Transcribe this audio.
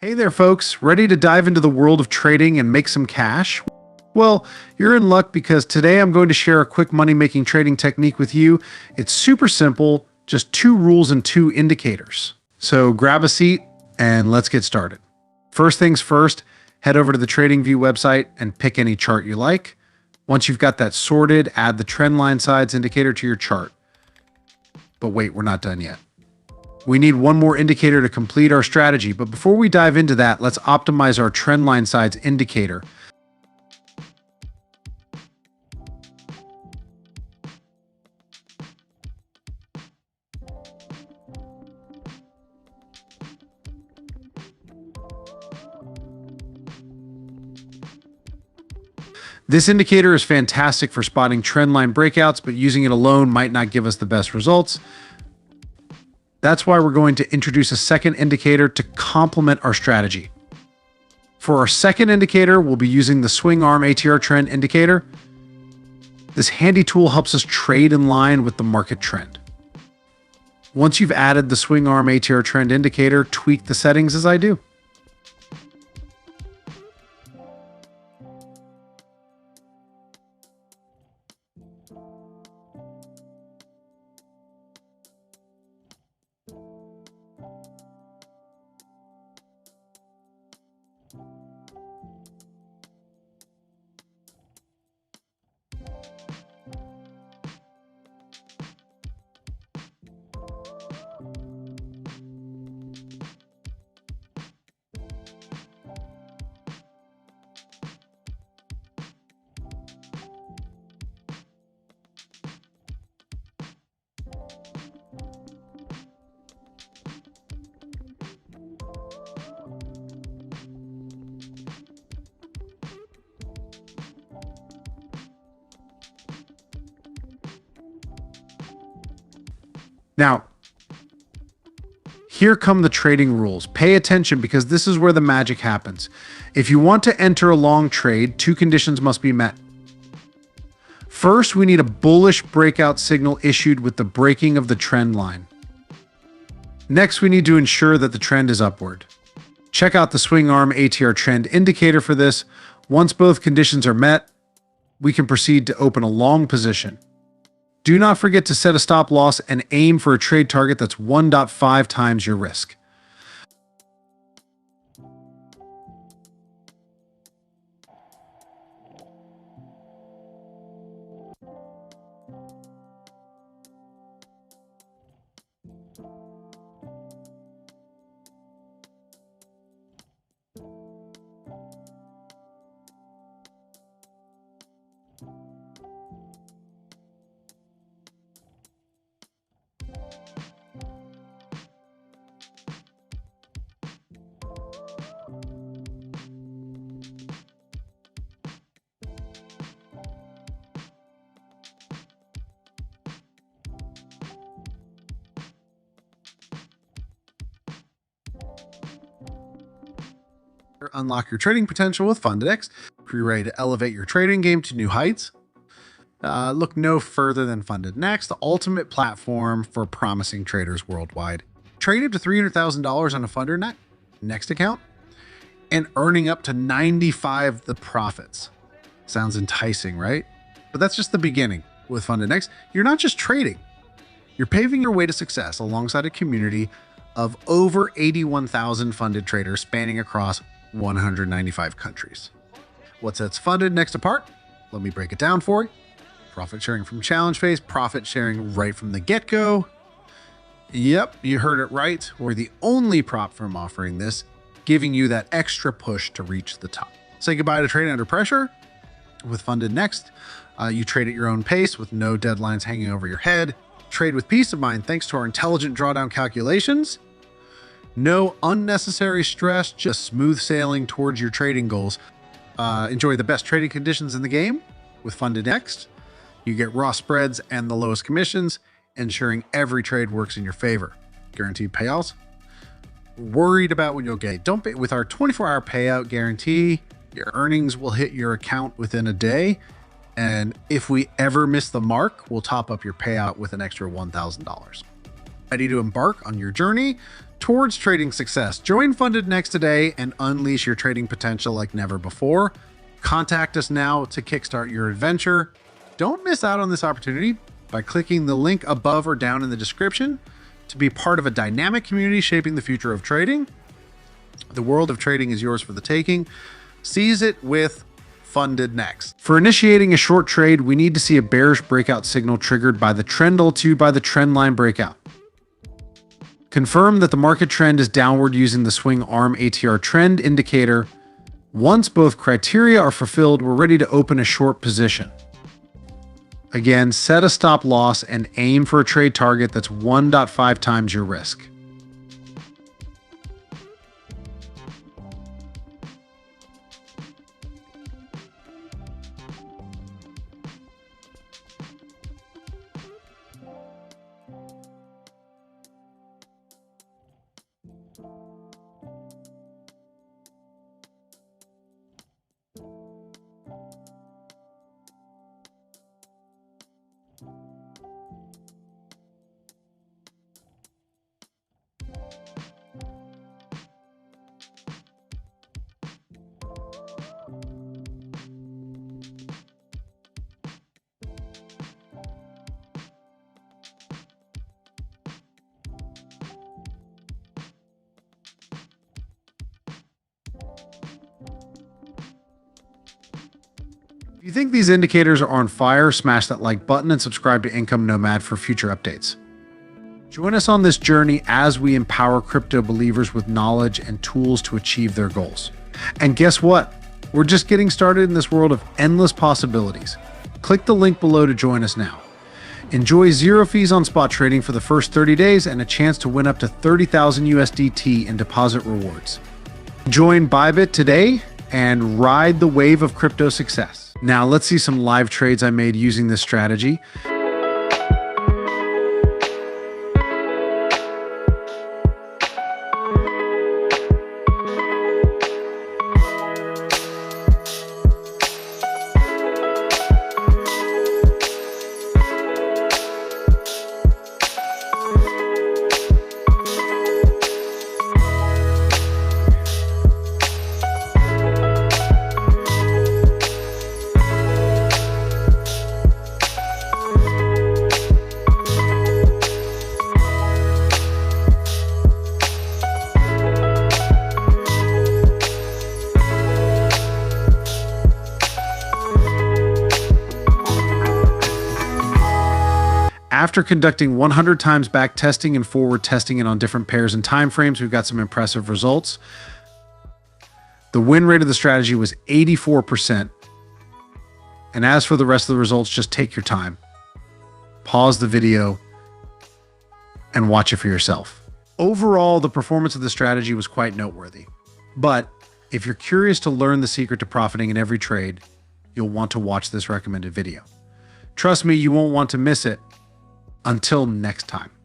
Hey there, folks. Ready to dive into the world of trading and make some cash? Well, you're in luck because today I'm going to share a quick money-making trading technique with you. It's super simple, just 2 rules and 2 indicators. So grab a seat and let's get started. First things first, head over to the TradingView website and pick any chart you like. Once you've got that sorted, add the trend line size indicator to your chart. But wait, we're not done yet. We need one more indicator to complete our strategy, but before we dive into that, let's optimize our trend line size indicator. This indicator is fantastic for spotting trend line breakouts, but using it alone might not give us the best results. That's why we're going to introduce a second indicator to complement our strategy. For our second indicator, we'll be using the swing arm ATR trend indicator. This handy tool helps us trade in line with the market trend. Once you've added the swing arm ATR trend indicator, tweak the settings as I do. Now, here come the trading rules. Pay attention because this is where the magic happens. If you want to enter a long trade, 2 conditions must be met. First, we need a bullish breakout signal issued with the breaking of the trend line. Next, we need to ensure that the trend is upward. Check out the swing arm ATR trend indicator for this. Once both conditions are met, we can proceed to open a long position. Do not forget to set a stop loss and aim for a trade target that's 1.5 times your risk. Unlock your trading potential with FundedX. If you're ready to elevate your trading game to new heights, look no further than FundedX, the ultimate platform for promising traders worldwide. Trade up to $300,000 on a FundedX account and earning up to 95% the profits. Sounds enticing, right? But that's just the beginning. With FundedX, you're not just trading. You're paving your way to success alongside a community of over 81,000 funded traders spanning across 195 countries. What sets FundedX apart? Let me break it down for you. Profit sharing from challenge phase, profit sharing right from the get-go. Yep, you heard it right. We're the only prop firm offering this, giving you that extra push to reach the top. Say goodbye to trading under pressure. With FundedX, you trade at your own pace with no deadlines hanging over your head. Trade with peace of mind thanks to our intelligent drawdown calculations. No unnecessary stress, just smooth sailing towards your trading goals. Enjoy the best trading conditions in the game with FundedX. You get raw spreads and the lowest commissions, ensuring every trade works in your favor. Guaranteed payouts. Worried about when you'll get. Don't pay with our 24-hour payout guarantee. Your earnings will hit your account within a day. And if we ever miss the mark, we'll top up your payout with an extra $1,000. Ready to embark on your journey towards trading success. Join Funded Next today and unleash your trading potential like never before. Contact us now to kickstart your adventure. Don't miss out on this opportunity by clicking the link above or down in the description to be part of a dynamic community shaping the future of trading. The world of trading is yours for the taking. Seize it with Funded Next. For initiating a short trade, we need to see a bearish breakout signal triggered by the trend altitude by the trend line breakout. Confirm that the market trend is downward using the swing arm ATR trend indicator. Once both criteria are fulfilled, we're ready to open a short position. Again, set a stop loss and aim for a trade target that's 1.5 times your risk. If you think these indicators are on fire, smash that like button and subscribe to Income Nomad for future updates. Join us on this journey as we empower crypto believers with knowledge and tools to achieve their goals. And guess what? We're just getting started in this world of endless possibilities. Click the link below to join us now. Enjoy 0 fees on spot trading for the first 30 days and a chance to win up to 30,000 USDT in deposit rewards. Join Bybit today and ride the wave of crypto success. Now let's see some live trades I made using this strategy. After conducting 100 times back testing and forward testing it on different pairs and time frames, we've got some impressive results. The win rate of the strategy was 84%. And as for the rest of the results, just take your time. Pause the video and watch it for yourself. Overall, the performance of the strategy was quite noteworthy. But if you're curious to learn the secret to profiting in every trade, you'll want to watch this recommended video. Trust me, you won't want to miss it. Until next time.